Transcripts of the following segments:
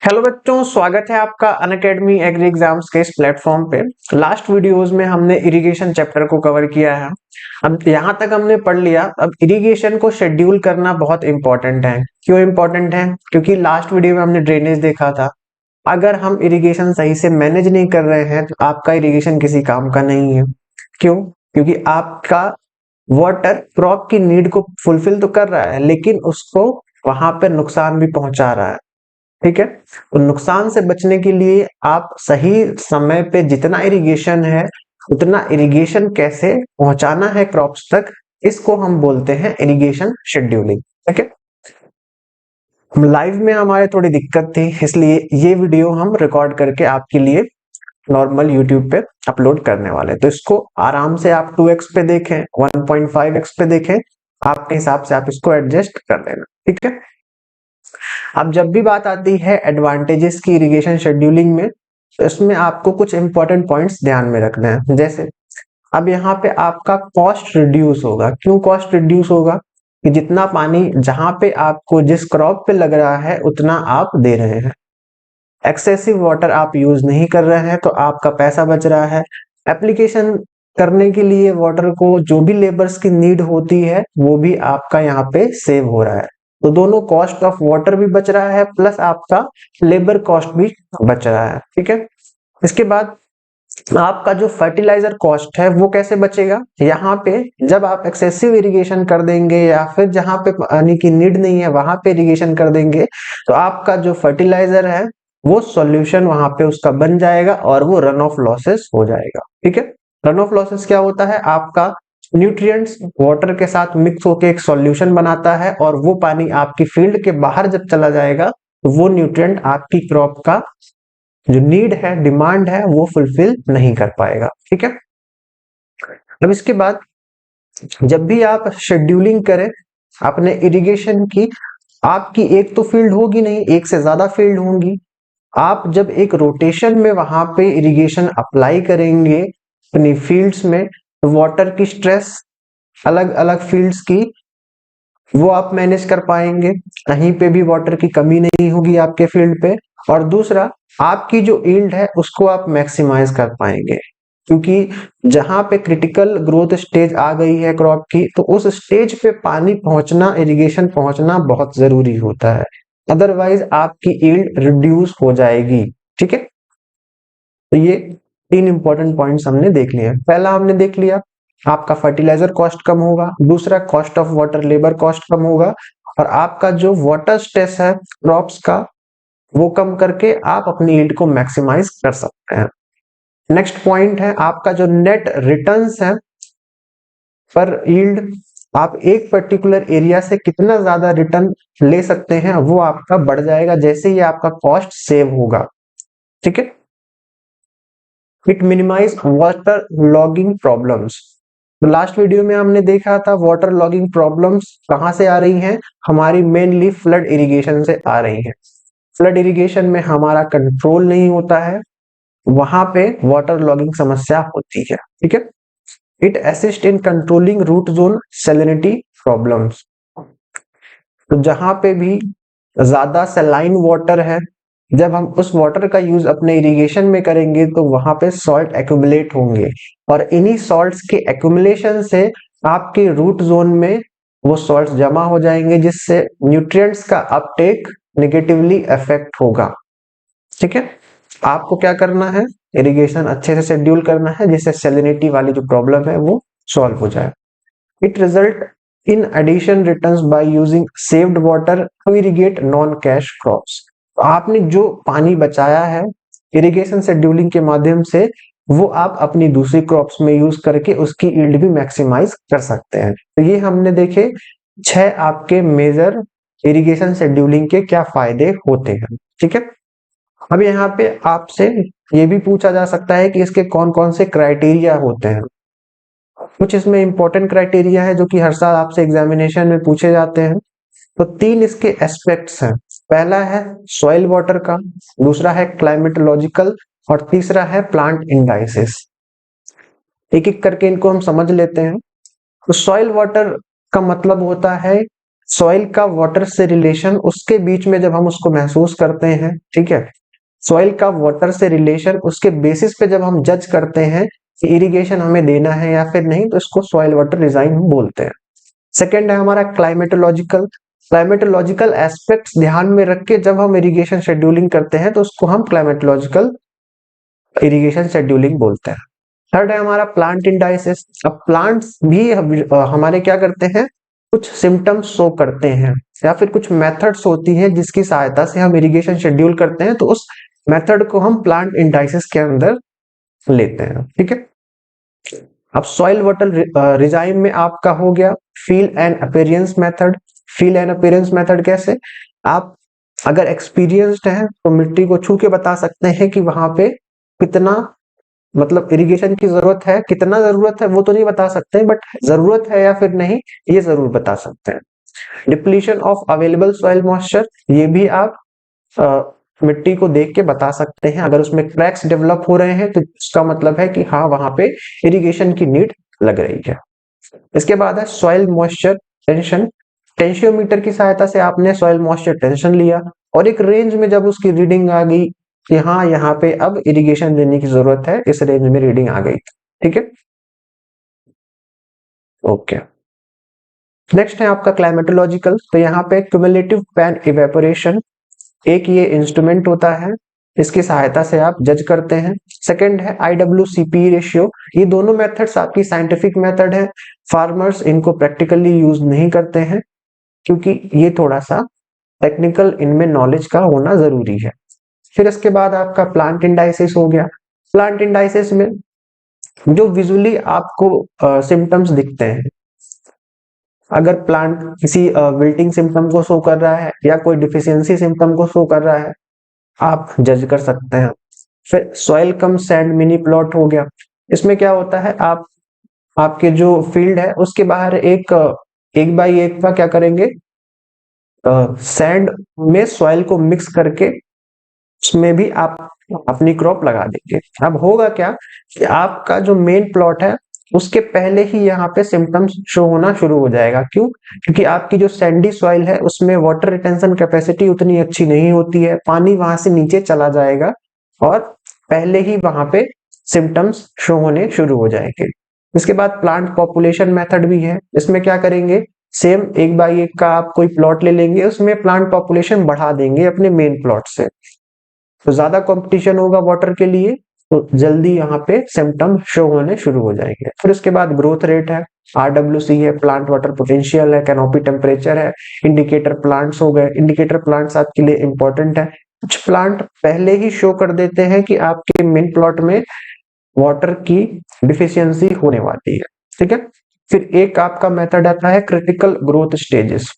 Hello बच्चों, स्वागत है आपका अनअकैडमी एग्री एग्जाम्स के इस प्लेटफॉर्म पे। लास्ट वीडियोस में हमने इरिगेशन चैप्टर को कवर किया है। अब यहाँ तक हमने पढ़ लिया। अब इरिगेशन को शेड्यूल करना बहुत इंपॉर्टेंट है। क्यों इंपॉर्टेंट है? क्योंकि लास्ट वीडियो में हमने ड्रेनेज देखा था। अगर हम इरिगेशन सही से मैनेज नहीं कर रहे हैं तो आपका इरिगेशन किसी काम का नहीं है। क्यों? क्योंकि आपका वाटर क्रॉप की नीड को फुलफिल तो कर रहा है, लेकिन उसको वहां पर नुकसान भी पहुंचा रहा है। ठीक है। तो नुकसान से बचने के लिए आप सही समय पे जितना इरिगेशन है उतना इरिगेशन कैसे पहुंचाना है क्रॉप्स तक, इसको हम बोलते हैं इरिगेशन शेड्यूलिंग। ठीक है। लाइव में हमारे थोड़ी दिक्कत थी, इसलिए ये वीडियो हम रिकॉर्ड करके आपके लिए नॉर्मल यूट्यूब पे अपलोड करने वाले। तो इसको आराम से आप 2x पे देखें, 1.5x पे देखें, आपके हिसाब से आप इसको एडजस्ट कर लेना। ठीक है। अब जब भी बात आती है एडवांटेजेस की इरिगेशन शेड्यूलिंग में, तो इसमें आपको कुछ इंपॉर्टेंट पॉइंट्स ध्यान में रखने हैं। जैसे अब यहाँ पे आपका कॉस्ट रिड्यूस होगा। क्यों कॉस्ट रिड्यूस होगा? कि जितना पानी जहां पे आपको जिस क्रॉप पे लग रहा है उतना आप दे रहे हैं। एक्सेसिव वाटर आप यूज नहीं कर रहे हैं तो आपका पैसा बच रहा है। एप्लीकेशन करने के लिए वाटर को जो भी लेबर्स की नीड होती है वो भी आपका यहाँ पे सेव हो रहा है। तो दोनों कॉस्ट ऑफ वाटर भी बच रहा है, प्लस आपका लेबर कॉस्ट भी बच रहा है। ठीक है। इसके बाद आपका जो फर्टिलाइजर कॉस्ट है वो कैसे बचेगा? यहाँ पे जब आप एक्सेसिव इरिगेशन कर देंगे या फिर जहां पे पानी की नीड नहीं है वहां पे इरिगेशन कर देंगे, तो आपका जो फर्टिलाइजर है वो सॉल्यूशन वहां पे उसका बन जाएगा और वो रन ऑफ लॉसेस हो जाएगा। ठीक है। रन ऑफ लॉसेस क्या होता है? आपका न्यूट्रिएंट्स वाटर के साथ मिक्स होके एक सॉल्यूशन बनाता है और वो पानी आपकी फील्ड के बाहर जब चला जाएगा तो वो न्यूट्रिएंट आपकी क्रॉप का जो नीड है, डिमांड है, वो फुलफिल नहीं कर पाएगा। ठीक है। अब इसके बाद जब भी आप शेड्यूलिंग करें अपने इरिगेशन की, आपकी एक तो फील्ड होगी नहीं, एक से ज्यादा फील्ड होंगी। आप जब एक रोटेशन में वहां पे इरिगेशन अप्लाई करेंगे अपनी फील्ड्स में, तो वाटर की स्ट्रेस अलग अलग फील्ड्स की वो आप मैनेज कर पाएंगे। कहीं पे भी वाटर की कमी नहीं होगी आपके फील्ड पे। और दूसरा, आपकी जो यील्ड है उसको आप मैक्सिमाइज कर पाएंगे। क्योंकि जहां पे क्रिटिकल ग्रोथ स्टेज आ गई है क्रॉप की, तो उस स्टेज पे पानी पहुंचना, इरिगेशन पहुंचना बहुत जरूरी होता है। अदरवाइज आपकी यील्ड रिड्यूस हो जाएगी। ठीक है। तो ये तीन इंपॉर्टेंट पॉइंट्स हमने देख लिए। पहला हमने देख लिया, आपका फर्टिलाइजर कॉस्ट कम होगा। दूसरा, cost of water, labour cost कम होगा। और आपका जो वाटर स्ट्रेस है क्रॉप्स का, वो कम करके आप अपनी यील्ड को मैक्सिमाइज कर सकते हैं। नेक्स्ट पॉइंट है आपका जो नेट रिटर्न्स है पर यील्ड। आप एक पर्टिकुलर एरिया से कितना ज्यादा रिटर्न ले सकते हैं वो आपका बढ़ जाएगा जैसे ही आपका कॉस्ट सेव होगा। ठीक है। It minimise water logging problems. तो लास्ट वीडियो में हमने देखा था वाटर लॉगिंग प्रॉब्लम्स कहां से आ रही हैं, हमारी मेनली फ्लड इरिगेशन से आ रही हैं। फ्लड इरिगेशन में हमारा कंट्रोल नहीं होता है, वहां पे वाटर लॉगिंग समस्या होती है। ठीक है। It assist in controlling root zone salinity problems. तो जहां पे भी ज्यादा सलाइन वाटर है, जब हम उस वाटर का यूज अपने इरिगेशन में करेंगे तो वहां पे सॉल्ट एक्यूमुलेट होंगे और इन्हीं सॉल्ट्स के एक्यूमुलेशन से आपके रूट जोन में वो सॉल्ट्स जमा हो जाएंगे, जिससे न्यूट्रिएंट्स का अपटेक नेगेटिवली अफेक्ट होगा। ठीक है। आपको क्या करना है? इरिगेशन अच्छे से शेड्यूल करना है जिससे सैलिनिटी वाली जो प्रॉब्लम है वो सॉल्व हो जाए। It result in addition returns by using saved water to irrigate non cash crops. आपने जो पानी बचाया है इरिगेशन शेड्यूलिंग के माध्यम से, वो आप अपनी दूसरी क्रॉप्स में यूज करके उसकी यील्ड भी मैक्सिमाइज कर सकते हैं। तो ये हमने देखे 6 आपके मेजर इरिगेशन शेड्यूलिंग के क्या फायदे होते हैं। ठीक है। अब यहाँ पे आपसे ये भी पूछा जा सकता है कि इसके कौन कौन से क्राइटेरिया होते हैं। कुछ इसमें इंपॉर्टेंट क्राइटेरिया है जो कि हर साल आपसे एग्जामिनेशन में पूछे जाते हैं। तो 3 इसके एस्पेक्ट्स हैं। पहला है सॉइल वाटर का, दूसरा है क्लाइमेटोलॉजिकल और तीसरा है प्लांट इंडाइसिस। एक एक करके इनको हम समझ लेते हैं। तो सॉइल वाटर का मतलब होता है सॉइल का वाटर से रिलेशन, उसके बीच में जब हम उसको महसूस करते हैं, ठीक है, सॉइल का वाटर से रिलेशन, उसके बेसिस पे जब हम जज करते हैं कि इरिगेशन हमें देना है या फिर नहीं, तो इसको सॉइल वाटर डिजाइन बोलते हैं। सेकेंड है हमारा क्लाइमेटोलॉजिकल। क्लाइमेटोलॉजिकल एस्पेक्ट्स ध्यान में रख के जब हम इरिगेशन शेड्यूलिंग करते हैं तो उसको हम क्लाइमेटोलॉजिकल इरिगेशन शेड्यूलिंग बोलते हैं। थर्ड है हमारा प्लांट इंडाइसिस। अब प्लांट्स भी हमारे क्या करते हैं, कुछ सिम्टम्स शो करते हैं या फिर कुछ मेथड्स होती हैं जिसकी सहायता से हम इरिगेशन शेड्यूल करते हैं, तो उस मेथड को हम प्लांट इंडाइसिस के अंदर लेते हैं, ठीक है। अब सॉइल वाटर रिजाइम में आपका हो गया feel and appearance method. Feel and appearance method कैसे, आप अगर एक्सपीरियंस्ड हैं तो मिट्टी को छू के बता सकते हैं कि वहां पे कितना, मतलब इरिगेशन की जरूरत है, कितना जरूरत है वो तो नहीं बता सकते, बट जरूरत है या फिर नहीं ये जरूर बता सकते हैं। Depletion of available soil moisture, ये भी आप मिट्टी को देख के बता सकते हैं। अगर उसमें क्रैक्स डेवलप हो रहे हैं तो इसका मतलब है कि हाँ वहां पे इरिगेशन की नीड लग रही है। इसके बाद है सॉइल मॉइस्चर टेंशन। टेंशियोमीटर की सहायता से आपने सॉइल मॉइस्चर टेंशन लिया और एक रेंज में जब उसकी रीडिंग आ गई कि हाँ यहाँ पे अब इरिगेशन देने की जरूरत है, इस रेंज में रीडिंग आ गई, ठीक है, ओके। नेक्स्ट है आपका क्लाइमेटोलॉजिकल। तो यहाँ पे क्यूमुलेटिव पैन इवेपोरेशन एक ये इंस्ट्रूमेंट होता है, इसकी सहायता से आप जज करते हैं। सेकंड है IWCP रेशियो। ये दोनों मेथड्स आपकी साइंटिफिक मेथड है, फार्मर्स इनको प्रैक्टिकली यूज नहीं करते हैं क्योंकि ये थोड़ा सा टेक्निकल इनमें नॉलेज का होना जरूरी है। फिर इसके बाद आपका प्लांट इंडाइसिस हो गया। प्लांट इंडाइसिस में जो विजुअली आपको सिम्टम्स दिखते हैं, अगर प्लांट किसी विल्टिंग सिम्टम को शो कर रहा है या कोई डिफिशियंसी सिम्टम को शो कर रहा है, आप जज कर सकते हैं। फिर सॉइल कम सैंड मिनी प्लॉट हो गया। इसमें क्या होता है, आप आपके जो फील्ड है उसके बाहर एक एक बाई एक का क्या करेंगे, सैंड में सॉइल को मिक्स करके उसमें भी आप अपनी क्रॉप लगा देंगे। अब होगा क्या कि आपका जो मेन प्लॉट है उसके पहले ही यहाँ पे सिम्टम्स शो होना शुरू हो जाएगा। क्यों, क्योंकि आपकी जो सैंडी सॉइल है उसमें वाटर रिटेंशन कैपेसिटी उतनी अच्छी नहीं होती है, पानी वहां से नीचे चला जाएगा और पहले ही वहां पे सिम्टम्स शो होने शुरू हो जाएंगे। इसके बाद प्लांट पॉपुलेशन मेथड भी है। इसमें क्या करेंगे, सेम एक बाई एक का आप कोई प्लॉट ले लेंगे, उसमें प्लांट पॉपुलेशन बढ़ा देंगे अपने मेन प्लॉट से, तो ज्यादा कंपटीशन होगा वाटर के लिए, तो जल्दी यहाँ पे सिम्टम शो होने शुरू हो जाएंगे। फिर उसके बाद ग्रोथ रेट है, RWC है, प्लांट वाटर पोटेंशियल है, कैनोपी टेम्परेचर है, इंडिकेटर प्लांट्स हो गए। इंडिकेटर प्लांट्स आपके लिए इंपॉर्टेंट है। कुछ प्लांट पहले ही शो कर देते हैं कि आपके मेन प्लॉट में वाटर की डिफिशियंसी होने वाली है, ठीक है। फिर एक आपका मेथड आता है क्रिटिकल ग्रोथ स्टेजेस।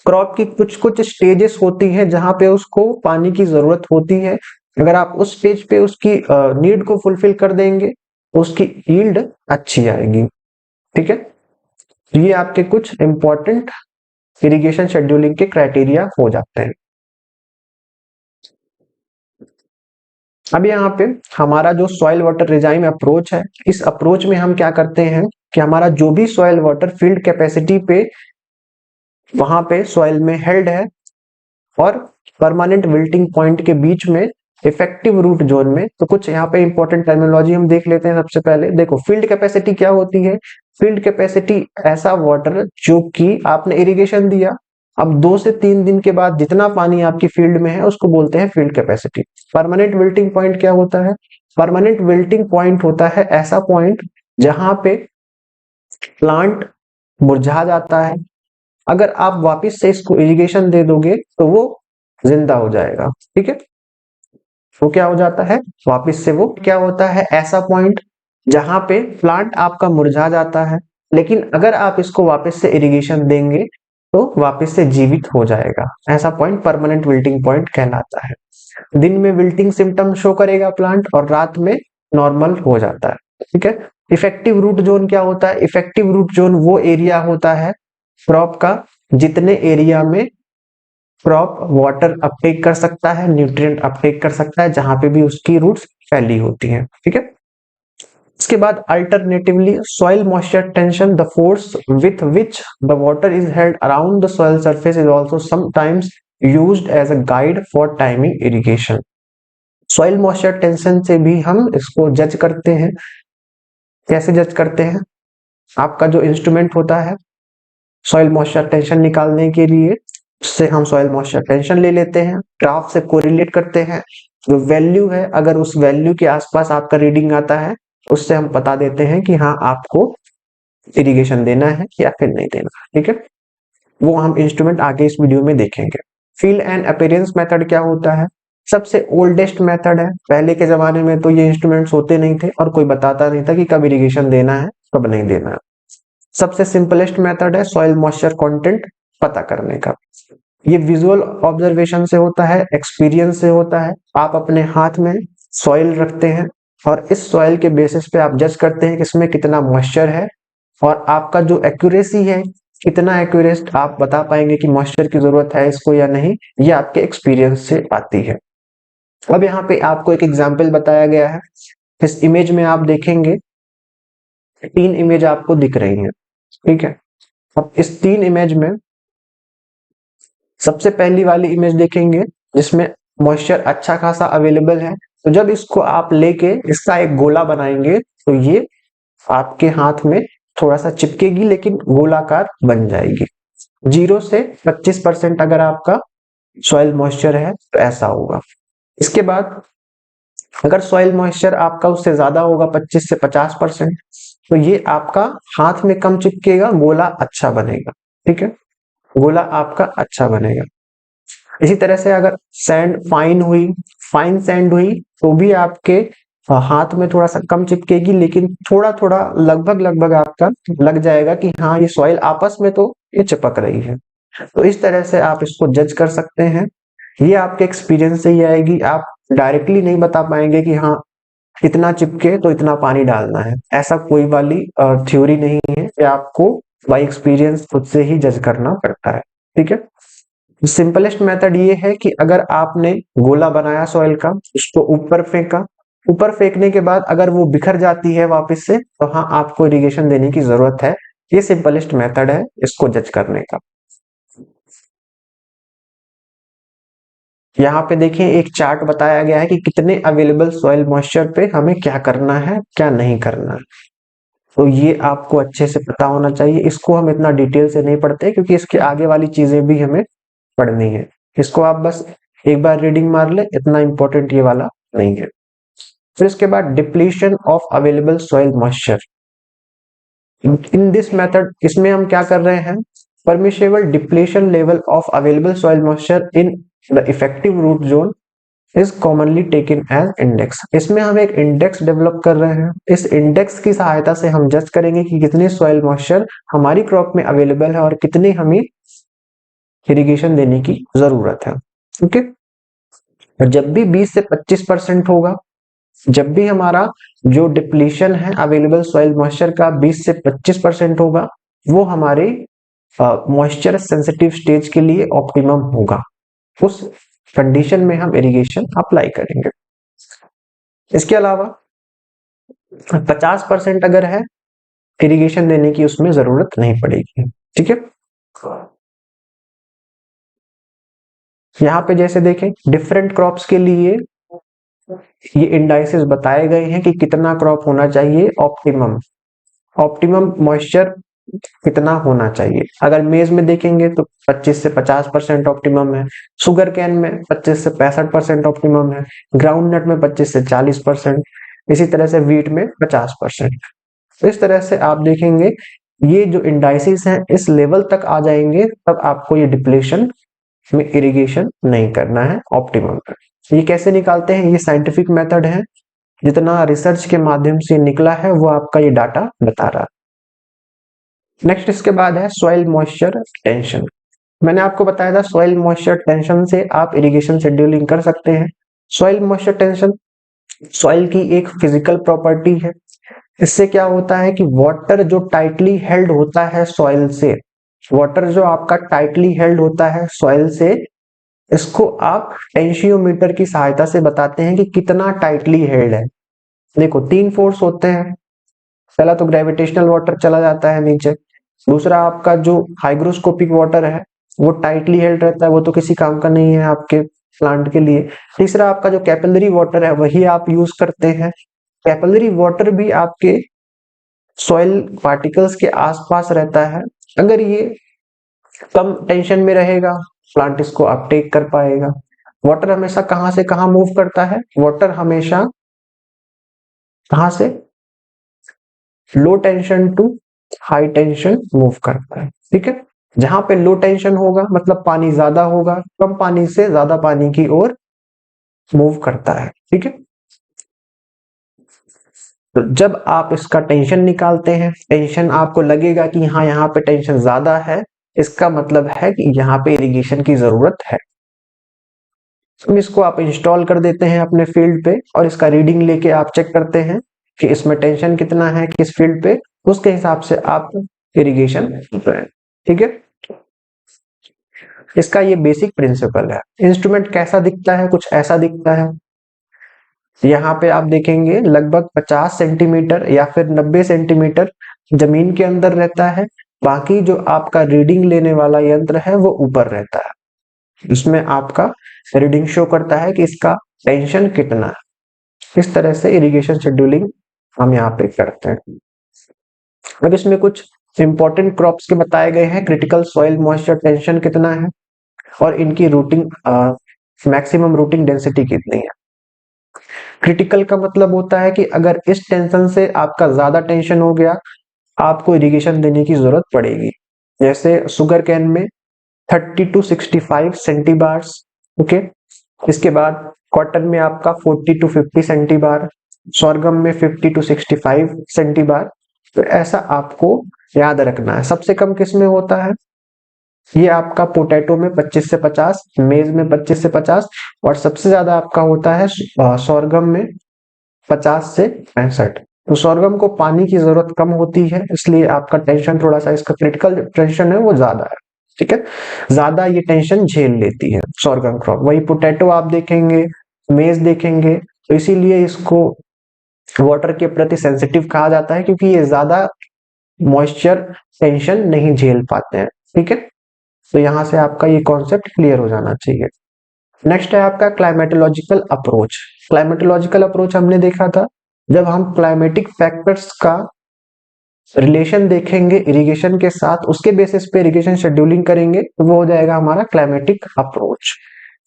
क्रॉप की कुछ कुछ स्टेजेस होती हैं जहां पे उसको पानी की जरूरत होती है, अगर आप उस स्टेज पे उसकी नीड को फुलफिल कर देंगे तो उसकी यील्ड अच्छी आएगी, ठीक है। तो ये आपके कुछ इंपॉर्टेंट इरिगेशन शेड्यूलिंग के क्राइटेरिया हो जाते हैं। अब यहाँ पे हमारा जो सॉइल वाटर रिजाइम अप्रोच है, इस अप्रोच में हम क्या करते हैं कि हमारा जो भी सॉइल वाटर फील्ड कैपेसिटी पे वहां पे सॉइल में हेल्ड है और परमानेंट विल्टिंग पॉइंट के बीच में इफेक्टिव रूट जोन में, तो कुछ यहाँ पे इंपॉर्टेंट टर्मिनोलॉजी हम देख लेते हैं। सबसे पहले देखो फील्ड कैपेसिटी क्या होती है। फील्ड कैपेसिटी ऐसा वाटर जो कि आपने इरिगेशन दिया, अब 2 से 3 दिन के बाद जितना पानी आपकी फील्ड में है उसको बोलते हैं field capacity. Permanent wilting point क्या होता है, परमानेंट विल्टिंग पॉइंट होता है ऐसा पॉइंट जहां पे प्लांट मुरझा जाता है, अगर आप वापस से इसको इरिगेशन दे दोगे तो वो जिंदा हो जाएगा, ठीक है। वो क्या हो जाता है, वापस से वो क्या होता है, ऐसा पॉइंट जहां पे प्लांट आपका मुरझा जाता है, लेकिन अगर आप इसको वापस से इरिगेशन देंगे तो वापस से जीवित हो जाएगा। ऐसा पॉइंट परमानेंट विल्टिंग पॉइंट कहलाता है। दिन में विल्टिंग सिम्टम शो करेगा प्लांट और रात में नॉर्मल हो जाता है, ठीक है। इफेक्टिव रूट जोन क्या होता है, इफेक्टिव रूट जोन वो एरिया होता है क्रॉप का जितने एरिया में क्रॉप वाटर अपटेक कर सकता है, न्यूट्रिएंट अपटेक कर सकता है, जहां पे भी उसकी रूट्स फैली होती हैं, ठीक है। इसके बाद alternatively soil moisture tension, the force with which the water is held around the soil surface is also sometimes used as a guide for timing irrigation. Soil moisture tension से भी हम इसको जज करते हैं। कैसे जज करते हैं? आपका जो इंस्ट्रूमेंट होता है सॉइल मॉइस्चर टेंशन निकालने के लिए, उससे हम सॉइल मॉइस्चर टेंशन ले लेते हैं, ग्राफ से कोरिलेट करते हैं, जो वैल्यू है अगर उस वैल्यू के आसपास आपका रीडिंग आता है उससे हम बता देते हैं कि हाँ आपको इरिगेशन देना है या फिर नहीं देना। ठीक है, वो हम इंस्ट्रूमेंट आगे इस वीडियो में देखेंगे। फील एंड अपीयरेंस मेथड क्या होता है? सबसे ओल्डेस्ट मेथड है। पहले के जमाने में तो ये इंस्ट्रूमेंट्स होते नहीं थे और कोई बताता नहीं था कि कब इरिगेशन देना है कब नहीं देना है। सबसे सिंपलेस्ट मेथड है सॉइल मॉइस्चर कंटेंट पता करने का। ये विजुअल ऑब्जर्वेशन से होता है, एक्सपीरियंस से होता है। आप अपने हाथ में सॉइल रखते हैं और इस सॉइल के बेसिस पे आप जज करते हैं कि इसमें कितना मॉइस्चर है, और आपका जो एक्यूरेसी है, कितना एक्यूरेट आप बता पाएंगे कि मॉइस्चर की जरूरत है इसको या नहीं, ये आपके एक्सपीरियंस से आती है। अब यहाँ पे आपको एक एग्जाम्पल बताया गया है। इस इमेज में आप देखेंगे 3 इमेज आपको दिख रही हैं। ठीक है, अब इस 3 इमेज में सबसे पहली वाली इमेज देखेंगे जिसमें मॉइस्चर अच्छा खासा अवेलेबल है। तो जब इसको आप लेके इसका एक गोला बनाएंगे तो ये आपके हाथ में थोड़ा सा चिपकेगी लेकिन गोलाकार बन जाएगी। 0 से 25% अगर आपका सॉइल मॉइस्चर है तो ऐसा होगा। इसके बाद अगर सॉइल मॉइस्चर आपका उससे ज्यादा होगा 25 से 50%, तो ये आपका हाथ में कम चिपकेगा, गोला अच्छा बनेगा। ठीक है, गोला आपका अच्छा बनेगा। इसी तरह से अगर सैंड फाइन सैंड हुई तो भी आपके हाथ में थोड़ा सा कम चिपकेगी लेकिन थोड़ा थोड़ा लगभग लगभग आपका लग जाएगा कि हाँ ये सॉइल आपस में तो ये चिपक रही है। तो इस तरह से आप इसको जज कर सकते हैं। ये आपके एक्सपीरियंस से ही आएगी, आप डायरेक्टली नहीं बता पाएंगे कि हाँ इतना चिपके तो इतना पानी डालना है। ऐसा कोई वाली थ्योरी नहीं है, ये आपको बाई एक्सपीरियंस खुद से ही जज करना पड़ता है। ठीक है, सिंपलेस्ट मेथड ये है कि अगर आपने गोला बनाया सॉइल का, उसको ऊपर फेंका, ऊपर फेंकने के बाद अगर वो बिखर जाती है वापस से तो हाँ आपको इरिगेशन देने की जरूरत है। ये सिंपलेस्ट मेथड है इसको जज करने का। यहाँ पे देखिए एक चार्ट बताया गया है कि कितने अवेलेबल सॉइल मॉइस्चर पे हमें क्या करना है क्या नहीं करना है। तो ये आपको अच्छे से पता होना चाहिए। इसको हम इतना डिटेल से नहीं पढ़ते क्योंकि इसके आगे वाली चीजें भी हमें पढ़नी है। इसको आप बस एक बार रीडिंग मार ले, इतना इंपॉर्टेंट ये वाला नहीं है। फिर इसके बाद depletion of available soil moisture. In this method, इसमें हम क्या कर रहे हैं? Permissible depletion level of available soil moisture in the effective root zone is commonly taken as index. इसमें हम एक इंडेक्स डेवलप कर रहे हैं। इस इंडेक्स की सहायता से हम जज करेंगे कि कितने सॉइल मॉइस्चर हमारी क्रॉप में अवेलेबल है और कितने हमें इरिगेशन देने की जरूरत है। ओके, जब भी 20 से 25% होगा, जब भी हमारा जो डिप्लीशन है अवेलेबल सॉइल मॉइस्चर का 20 से 25% होगा, वो हमारे मॉइस्चर सेंसिटिव स्टेज के लिए ऑप्टिमम होगा। उस कंडीशन में हम इरिगेशन अप्लाई करेंगे। इसके अलावा 50% अगर है, इरिगेशन देने की उसमें जरूरत नहीं पड़ेगी। ठीक है, यहाँ पे जैसे देखें डिफरेंट क्रॉप्स के लिए ये इंडाइसेस बताए गए हैं कि कितना क्रॉप होना चाहिए ऑप्टिमम, ऑप्टिमम मॉइस्चर कितना होना चाहिए। अगर मेज में देखेंगे तो 25 से 50% ऑप्टिमम है, शुगर कैन में 25 से 65% ऑप्टिमम है, ग्राउंड नट में 25 से 40%, इसी तरह से वीट में 50%। तो इस तरह से आप देखेंगे ये जो इंडाइसिस हैं इस लेवल तक आ जाएंगे तब आपको ये डिप्लेशन में इरिगेशन नहीं करना है ऑप्टिमम पर। ये कैसे निकालते हैं? ये साइंटिफिक मेथड है, जितना रिसर्च के माध्यम से निकला है वो आपका ये डाटा बता रहा है। नेक्स्ट इसके बाद है सॉइल मॉइस्चर टेंशन। मैंने आपको बताया था सॉइल मॉइस्चर टेंशन से आप इरिगेशन शेड्यूलिंग कर सकते हैं। सॉइल मॉइस्चर टेंशन सॉइल की एक फिजिकल प्रॉपर्टी है। इससे क्या होता है कि वाटर जो टाइटली हेल्ड होता है सॉइल से, वाटर जो आपका टाइटली हेल्ड होता है सॉइल से, इसको आप टेंशियोमीटर की सहायता से बताते हैं कि कितना टाइटली हेल्ड है। देखो 3 फोर्स होते हैं, पहला तो ग्रेविटेशनल वाटर चला जाता है नीचे, दूसरा आपका जो हाइग्रोस्कोपिक वाटर है वो टाइटली हेल्ड रहता है, वो तो किसी काम का नहीं है आपके प्लांट के लिए। तीसरा आपका जो कैपिलरी वाटर है वही आप यूज करते हैं। कैपिलरी वाटर भी आपके सॉइल पार्टिकल्स के आसपास रहता है, अगर ये कम टेंशन में रहेगा प्लांट इसको अपटेक कर पाएगा। वाटर हमेशा कहां से कहां मूव करता है, वाटर हमेशा कहां से low tension to high tension move करता है, ठीक है। जहां पे लो टेंशन होगा मतलब पानी ज्यादा होगा, कम पानी से ज्यादा पानी की ओर मूव करता है, ठीक है। तो जब आप इसका टेंशन निकालते हैं, टेंशन आपको लगेगा कि हाँ यहाँ पे टेंशन ज्यादा है, इसका मतलब है कि यहाँ पे इरिगेशन की जरूरत है। तो इसको आप इंस्टॉल कर देते हैं अपने फील्ड पे और इसका रीडिंग लेके आप चेक करते हैं कि इसमें टेंशन कितना है किस फील्ड पे, उसके हिसाब से आप इरिगेशन कर रहे हैं, ठीक है। इसका ये बेसिक प्रिंसिपल है। इंस्ट्रूमेंट कैसा दिखता है, कुछ ऐसा दिखता है। यहाँ पे आप देखेंगे लगभग 50 सेंटीमीटर या फिर 90 सेंटीमीटर जमीन के अंदर रहता है, बाकी जो आपका रीडिंग लेने वाला यंत्र है वो ऊपर रहता है। इसमें आपका रीडिंग शो करता है कि इसका टेंशन कितना है। इस तरह से इरिगेशन शेड्यूलिंग हम यहाँ पे करते हैं। अब इसमें कुछ इंपॉर्टेंट क्रॉप्स के बताए गए हैं, क्रिटिकल सॉइल मॉइस्चर टेंशन कितना है और इनकी रूटिंग मैक्सिमम रूटिंग डेंसिटी कितनी है। क्रिटिकल का मतलब होता है कि अगर इस टेंशन से आपका ज्यादा टेंशन हो गया, आपको इरिगेशन देने की जरूरत पड़ेगी। जैसे शुगर कैन में 30 टू 65 सेंटीबार्स, ओके। इसके बाद कॉटन में आपका 40 टू 50 सेंटीबार, sorghum में 50 टू 65 सेंटीबार। तो ऐसा आपको याद रखना है। सबसे कम किस में होता है, ये आपका पोटैटो में 25 से 50, मेज में 25 से 50 और सबसे ज्यादा आपका होता है sorghum में 50 से 65। तो sorghum को पानी की जरूरत कम होती है, इसलिए आपका टेंशन थोड़ा सा, इसका क्रिटिकल टेंशन है वो ज्यादा है, ठीक है। ज्यादा ये टेंशन झेल लेती है sorghum क्रॉप। वही पोटैटो आप देखेंगे, मेज देखेंगे, तो इसीलिए इसको वाटर के प्रति सेंसिटिव कहा जाता है, क्योंकि ये ज्यादा मॉइस्चर टेंशन नहीं झेल पाते हैं, ठीक है। तो यहां से आपका ये कॉन्सेप्ट क्लियर हो जाना चाहिए। नेक्स्ट है आपका क्लाइमेटोलॉजिकल अप्रोच। क्लाइमेटोलॉजिकल अप्रोच हमने देखा था जब हम क्लाइमेटिक फैक्टर्स का रिलेशन देखेंगे इरिगेशन के साथ, उसके बेसिस पे इरिगेशन शेड्यूलिंग करेंगे, तो वो हो जाएगा हमारा climatic approach.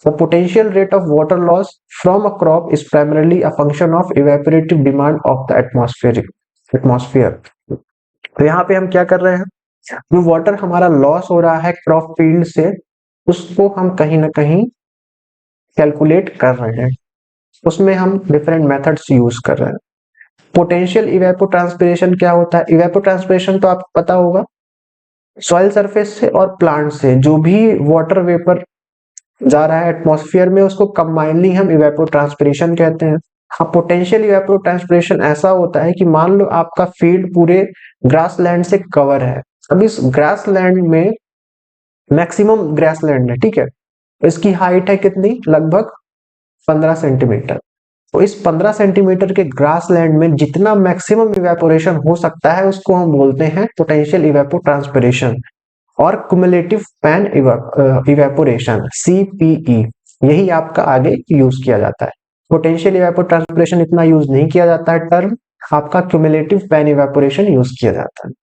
The potential rate of water loss from a crop is primarily a function of evaporative demand of the atmosphere. तो यहाँ पे हम क्या कर रहे हैं, जो वाटर हमारा लॉस हो रहा है क्रॉप फील्ड से, उसको हम कहीं ना कहीं कैलकुलेट कर रहे हैं। उसमें हम डिफरेंट मेथड्स यूज कर रहे हैं। पोटेंशियल इवेपोट्रांसपिरेशन क्या होता है, इवेपोट्रांसपिरेशन तो आपको पता होगा, सॉइल सरफेस से और प्लांट से जो भी वाटर वेपर जा रहा है एटमॉस्फेयर में, उसको कंबाइनली हम इवेपोट्रांसपिरेशन कहते हैं। अब पोटेंशियल इवेपोट्रांसपिरेशन ऐसा होता है कि मान लो आपका फील्ड पूरे ग्रासलैंड से कवर है। अब इस ग्रासलैंड में मैक्सिमम ग्रासलैंड है, ठीक है, इसकी हाइट है कितनी, लगभग 15 सेंटीमीटर। तो इस 15 सेंटीमीटर के ग्रासलैंड में जितना मैक्सिमम इवेपोरेशन हो सकता है उसको हम बोलते हैं पोटेंशियल इवेपोट्रांसपिरेशन और क्युमुलेटिव पैन इवेपोरेशन, CPE। यही आपका आगे यूज किया जाता है। पोटेंशियल इवेपोट्रांसपिरेशन इतना यूज नहीं किया जाता है टर्म, आपका क्युमुलेटिव पैन इवेपोरेशन यूज किया जाता है।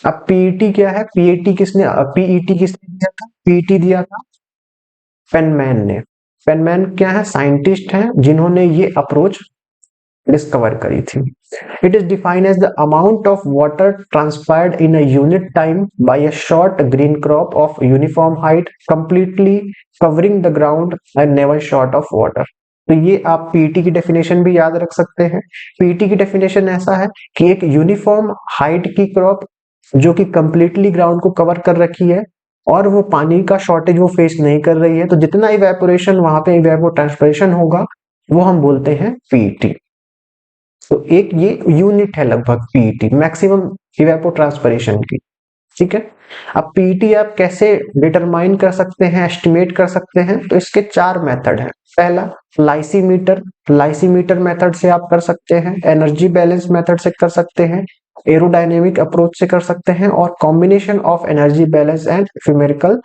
अब PET क्या है, PET किसने दिया था, PET दिया था पेनमैन ने। पेनमैन क्या है, साइंटिस्ट हैं जिन्होंने ये अप्रोच डिस्कवर करी थी। It is defined as the amount of water transpired in a unit time by a short green crop of uniform height, completely covering the ground and never short of water. तो ये आप PET की definition भी याद रख सकते हैं। PET की डेफिनेशन ऐसा है कि एक यूनिफॉर्म हाइट की क्रॉप जो कि कंप्लीटली ग्राउंड को कवर कर रखी है और वो पानी का शॉर्टेज वो फेस नहीं कर रही है, तो जितना इवेपोरेशन वहां पे इवेपोट्रांसपिरेशन होगा वो हम बोलते हैं PET। तो एक ये यूनिट है लगभग PET, मैक्सिमम इवेपोट्रांसपिरेशन की, ठीक है। अब PET आप कैसे डिटरमाइन कर सकते हैं, एस्टिमेट कर सकते हैं, तो इसके 4 मेथड हैं। पहला लाइसीमीटर, लाइसीमीटर मेथड से आप कर सकते हैं, एनर्जी बैलेंस मेथड से कर सकते हैं, एरोडायनेमिक अप्रोच से कर सकते हैं, और combination of energy balance and numerical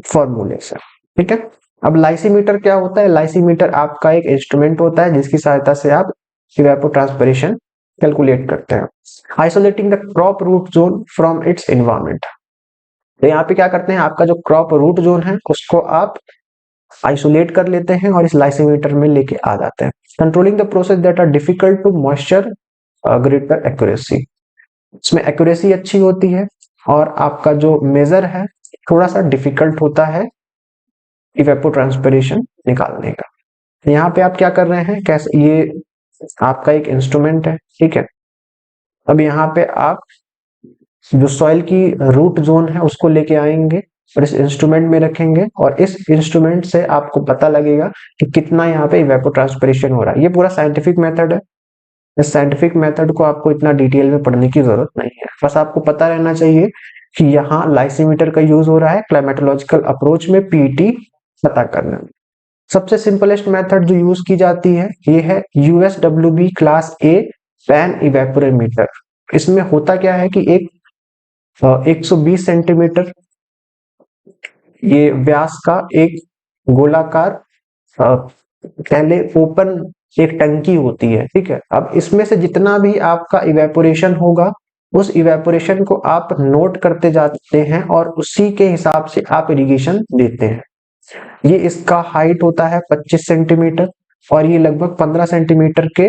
फॉर्मूले से। ठीक है, अब लाइसीमीटर क्या होता है? लाइसीमीटर आपका एक इंस्ट्रूमेंट होता है जिसकी सहायता से आप इवेपोट्रांसपिरेशन कैलकुलेट करते हैं। Isolating the crop root zone from its environment, तो यहाँ पे क्या करते हैं, आपका जो क्रॉप रूट जोन है उसको आप आइसोलेट कर लेते हैं और इस लाइसीमीटर में लेके आ जाते हैं। Controlling the process that are difficult to moisture greater accuracy, इसमें एक्यूरेसी अच्छी होती है और आपका जो मेजर है थोड़ा सा डिफिकल्ट होता है इवेपोट्रांसपिरेशन निकालने का। यहाँ पे आप क्या कर रहे हैं, कैसे, ये आपका एक इंस्ट्रूमेंट है, ठीक है। अब यहाँ पे आप जो सॉइल की रूट जोन है उसको लेके आएंगे और इस इंस्ट्रूमेंट में रखेंगे, और इस इंस्ट्रूमेंट से आपको पता लगेगा कि कितना यहाँ पे इवेपोट्रांसपिरेशन हो रहा है। ये पूरा साइंटिफिक मेथड है, इस साइंटिफिक मेथड को आपको इतना डिटेल में पढ़ने की जरूरत नहीं है, बस आपको पता रहना चाहिए कि यहाँ लाइसीमीटर का यूज हो रहा है क्लाइमेटोलॉजिकल अप्रोच में पीटी पता करने में। सबसे सिंपलेस्ट मेथड जो यूज की जाती है ये है यूएसडब्ल्यूबी क्लास ए पैन इवेपोरेमीटर। इसमें होता क्या है कि एक 120 सेंटीमीटर ये व्यास का एक गोलाकार पहले ओपन एक टंकी होती है, ठीक है। अब इसमें से जितना भी आपका इवेपोरेशन होगा उस इवेपोरेशन को आप नोट करते जाते हैं और उसी के हिसाब से आप इरिगेशन देते हैं। ये इसका हाइट होता है 25 सेंटीमीटर और ये लगभग 15 सेंटीमीटर के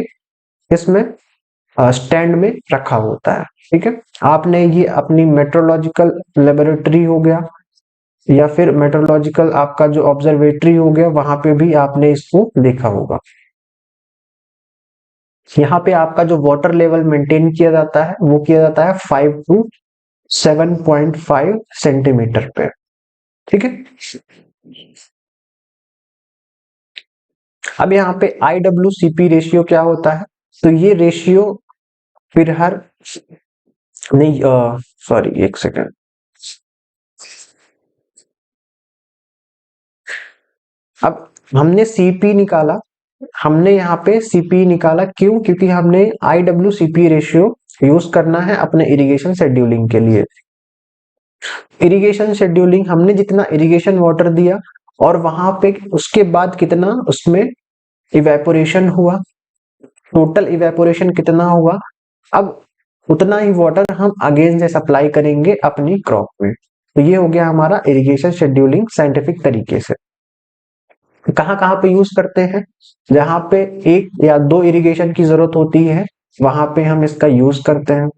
इसमें स्टैंड में रखा होता है, ठीक है। आपने ये अपनी मेट्रोलॉजिकल लेबोरेटरी हो गया या फिर मेट्रोलॉजिकल आपका जो ऑब्जर्वेटरी हो गया वहां पे भी आपने इसको देखा होगा। यहाँ पे आपका जो वाटर लेवल मेंटेन किया जाता है वो किया जाता है 5 to 7.5 सेंटीमीटर पे, ठीक है। अब यहाँ पे IWCP रेशियो क्या होता है, तो ये रेशियो फिर हर नहीं सॉरी एक सेकेंड, अब हमने सीपी निकाला, हमने यहाँ पे सीपी निकाला क्यों, क्योंकि हमने IWCP रेशियो यूज करना है अपने इरिगेशन शेड्यूलिंग के लिए। इरिगेशन शेड्यूलिंग हमने जितना इरिगेशन वाटर दिया और वहां पे उसके बाद कितना उसमें इवेपोरेशन हुआ, टोटल इवेपोरेशन कितना हुआ, अब उतना ही वाटर हम अगेन से सप्लाई करेंगे अपनी क्रॉप में। तो ये हो गया हमारा इरिगेशन शेड्यूलिंग साइंटिफिक तरीके से। कहाँ कहाँ पे यूज करते हैं, जहां पे एक या दो इरिगेशन की जरूरत होती है वहां पे हम इसका यूज करते हैं।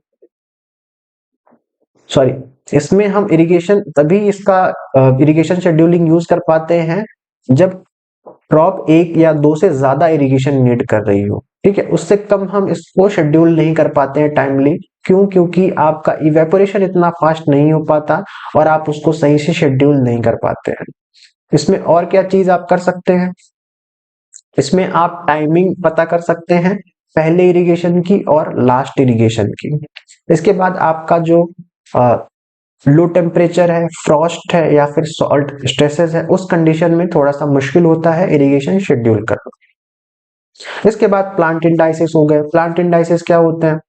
सॉरी, इसमें हम इरिगेशन तभी इसका इरिगेशन शेड्यूलिंग यूज कर पाते हैं जब क्रॉप एक या दो से ज्यादा इरिगेशन नीड कर रही हो, ठीक है। उससे कम हम इसको शेड्यूल नहीं कर पाते हैं टाइमली, क्यों, क्योंकि आपका इवेपोरेशन इतना फास्ट नहीं हो पाता और आप उसको सही से शेड्यूल नहीं कर पाते हैं। इसमें और क्या चीज आप कर सकते हैं, इसमें आप टाइमिंग पता कर सकते हैं पहले इरिगेशन की और लास्ट इरिगेशन की। इसके बाद आपका जो लो टेम्परेचर है, फ्रॉस्ट है या फिर सॉल्ट स्ट्रेसेस है, उस कंडीशन में थोड़ा सा मुश्किल होता है इरिगेशन शेड्यूल करना। इसके बाद प्लांट इंडाइसिस हो गए। प्लांट इंडाइसिस क्या होते हैं,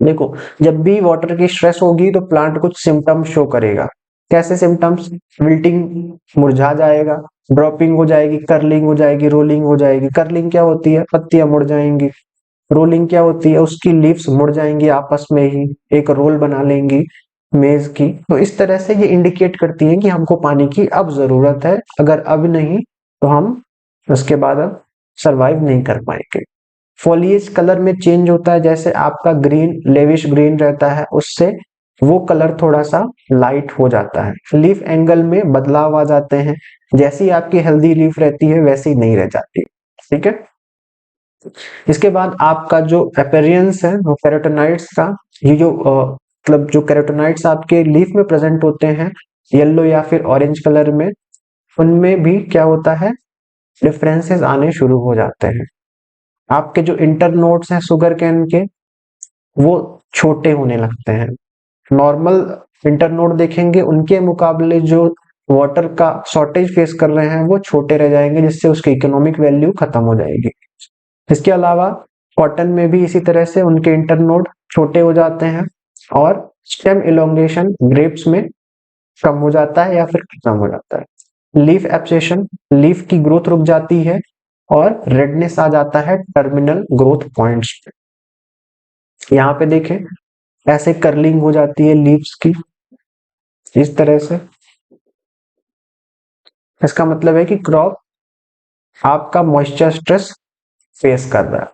देखो जब भी वाटर की स्ट्रेस होगी तो प्लांट कुछ सिम्टम्स शो करेगा। कैसे सिम्टम्स, विल्टिंग, मुरझा जाएगा, ड्रॉपिंग हो जाएगी, कर्लिंग हो जाएगी, रोलिंग हो जाएगी। कर्लिंग क्या होती है, पत्तियां मुड़ जाएंगी। रोलिंग क्या होती है, उसकी लीव्स मुड़ जाएंगी, आपस में ही एक रोल बना लेंगी मेज की। तो इस तरह से ये इंडिकेट करती है कि हमको पानी की अब जरूरत है, अगर अब नहीं तो हम उसके बाद अब सरवाइव नहीं कर पाएंगे। फॉलिएज कलर में चेंज होता है, जैसे आपका ग्रीन लेविश ग्रीन रहता है उससे वो कलर थोड़ा सा लाइट हो जाता है। लीफ एंगल में बदलाव आ जाते हैं, जैसी आपकी हेल्दी लीफ रहती है वैसी नहीं रह जाती, ठीक है। इसके बाद आपका जो अपीयरेंस है वो कैरोटेनॉइड्स का, ये जो मतलब जो कैरोटेनॉइड्स आपके लीफ में प्रेजेंट होते हैं येलो या फिर ऑरेंज कलर में, उनमें भी क्या होता है, डिफरेंसेस आने शुरू हो जाते हैं। आपके जो इंटरनोड्स हैं शुगर कैन के वो छोटे होने लगते हैं। नॉर्मल इंटरनोड देखेंगे उनके मुकाबले जो वाटर का शॉर्टेज फेस कर रहे हैं वो छोटे रह जाएंगे, जिससे उसकी इकोनॉमिक वैल्यू खत्म हो जाएगी। इसके अलावा कॉटन में भी इसी तरह से उनके इंटरनोड छोटे हो जाते हैं और स्टेम इलोंगेशन ग्रेप्स में कम हो जाता है या फिर खत्म हो जाता है। लीफ एब्सेशन, लीफ की ग्रोथ रुक जाती है और रेडनेस आ जाता है टर्मिनल ग्रोथ पॉइंट्स पे। यहाँ पे देखें ऐसे कर्लिंग हो जाती है लीव्स की इस तरह से। इसका मतलब है कि क्रॉप आपका मॉइस्चर स्ट्रेस फेस कर रहा है।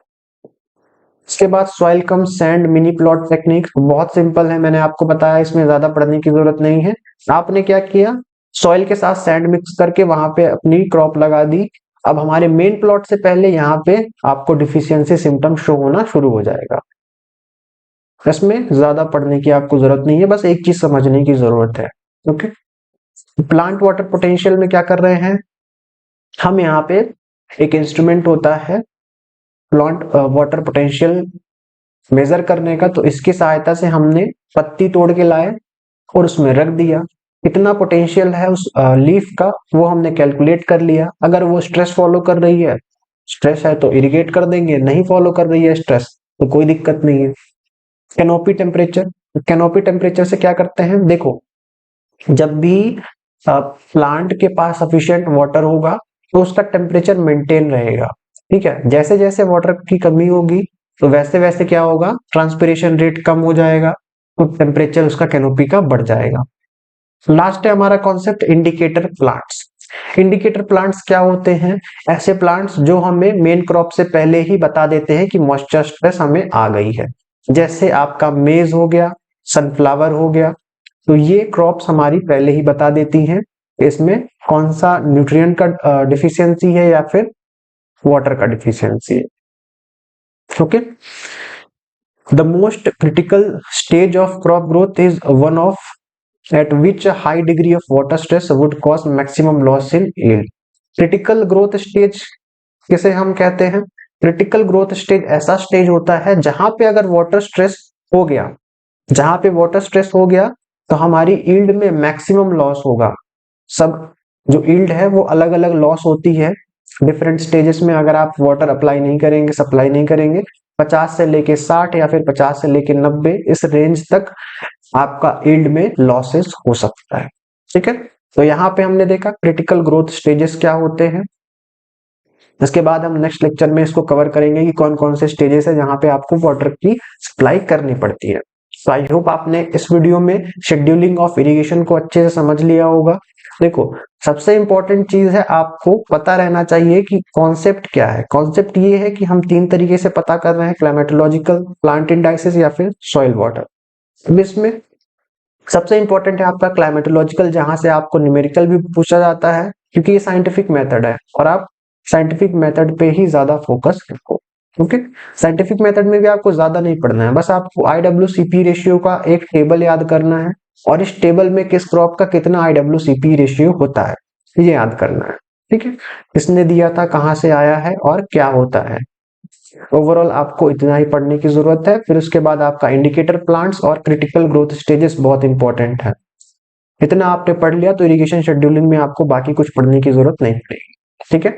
इसके बाद सॉइल कम सैंड मिनी प्लॉट टेक्निक बहुत सिंपल है, मैंने आपको बताया, इसमें ज्यादा पढ़ने की जरूरत नहीं है। आपने क्या किया, सॉइल के साथ सैंड मिक्स करके वहां पे अपनी क्रॉप लगा दी। अब हमारे मेन प्लॉट से पहले यहाँ पे आपको डिफिशियंसी सिम्टम शो होना शुरू हो जाएगा। इसमें ज्यादा पढ़ने की आपको जरूरत नहीं है, बस एक चीज समझने की जरूरत है। ओके, प्लांट वाटर पोटेंशियल में क्या कर रहे हैं हम, यहाँ पे एक इंस्ट्रूमेंट होता है प्लांट वाटर पोटेंशियल मेजर करने का, तो इसकी सहायता से हमने पत्ती तोड़ के लाए और उसमें रख दिया। कितना पोटेंशियल है उस लीफ का वो हमने कैलकुलेट कर लिया। अगर वो स्ट्रेस फॉलो कर रही है, स्ट्रेस है तो इरिगेट कर देंगे, नहीं फॉलो कर रही है स्ट्रेस तो कोई दिक्कत नहीं है। कैनोपी टेम्परेचर, कैनोपी टेम्परेचर से क्या करते हैं, देखो जब भी प्लांट के पास सफिशिएंट वाटर होगा तो उसका टेम्परेचर मेंटेन रहेगा। ठीक है, जैसे जैसे वाटर की कमी होगी तो वैसे वैसे क्या होगा, ट्रांसपिरेशन रेट कम हो जाएगा, तो टेम्परेचर उसका कैनोपी का बढ़ जाएगा। लास्ट है हमारा concept indicator plants. Indicator plants क्या होते हैं, ऐसे प्लांट्स जो हमें मेन क्रॉप से पहले ही बता देते हैं कि मॉइस्चर स्ट्रेस हमें आ गई है। जैसे आपका मेज हो गया, सनफ्लावर हो गया, तो ये क्रॉप्स हमारी पहले ही बता देती हैं इसमें कौन सा न्यूट्रिएंट का डिफिशियंसी है या फिर वाटर का डिफिशियंसी है। Okay, the most critical stage of crop growth is one of at which a high degree of water stress would cause maximum loss in yield. Critical growth stage किसे हम कहते हैं, critical growth stage ऐसा stage होता है जहां पे अगर वाटर स्ट्रेस हो गया, जहां पे वाटर स्ट्रेस हो गया तो हमारी यील्ड में मैक्सिमम लॉस होगा। सब जो यील्ड है वो अलग अलग लॉस होती है डिफरेंट स्टेजेस में। अगर आप वाटर अप्लाई नहीं करेंगे, सप्लाई नहीं करेंगे, 50 से लेके 60 या फिर 50 से लेके 90 इस रेंज तक आपका यील्ड में लॉसेस हो सकता है। ठीक है, तो यहाँ पे हमने देखा क्रिटिकल ग्रोथ स्टेजेस क्या होते हैं। इसके बाद हम नेक्स्ट लेक्चर में इसको कवर करेंगे कि कौन कौन से स्टेजेस है जहां पे आपको वाटर की सप्लाई करनी पड़ती है। तो आई होप आपने इस वीडियो में शेड्यूलिंग ऑफ इरिगेशन को अच्छे से समझ लिया होगा। देखो सबसे इंपॉर्टेंट चीज है आपको पता रहना चाहिए कि कॉन्सेप्ट क्या है। कॉन्सेप्ट ये है कि हम 3 तरीके से पता कर रहे हैं, क्लाइमेटोलॉजिकल, प्लांट इंडाइसिस या फिर सॉइल वाटर। इसमें सबसे इंपॉर्टेंट है आपका क्लाइमेटोलॉजिकल, जहां से आपको न्यूमेरिकल भी पूछा जाता है क्योंकि ये साइंटिफिक मेथड है और आप साइंटिफिक मेथड पे ही ज्यादा फोकस रखो। ओके, साइंटिफिक मेथड में भी आपको ज्यादा नहीं पढ़ना है, बस आपको IWCP रेशियो का एक टेबल याद करना है और इस टेबल में किस क्रॉप का कितना IWCP रेशियो होता है ये याद करना है। ठीक है, किसने दिया था, कहाँ से आया है और क्या होता है। ओवरऑल आपको इतना ही पढ़ने की जरूरत है। फिर उसके बाद आपका इंडिकेटर प्लांट्स और क्रिटिकल ग्रोथ स्टेजेस बहुत इंपॉर्टेंट है। इतना आपने पढ़ लिया तो इरिगेशन शेड्यूलिंग में आपको बाकी कुछ पढ़ने की जरूरत नहीं पड़ेगी। ठीक है,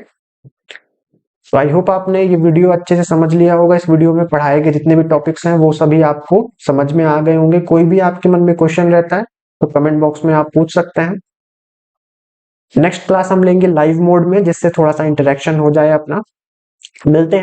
तो आई होप आपने ये वीडियो अच्छे से समझ लिया होगा। इस वीडियो में पढ़ाए गए जितने भी टॉपिक्स हैं वो सभी आपको समझ में आ गए होंगे। कोई भी आपके मन में क्वेश्चन रहता है तो कमेंट बॉक्स में आप पूछ सकते हैं। नेक्स्ट क्लास हम लेंगे लाइव मोड में, जिससे थोड़ा सा इंटरेक्शन हो जाए अपना। मिलते हैं।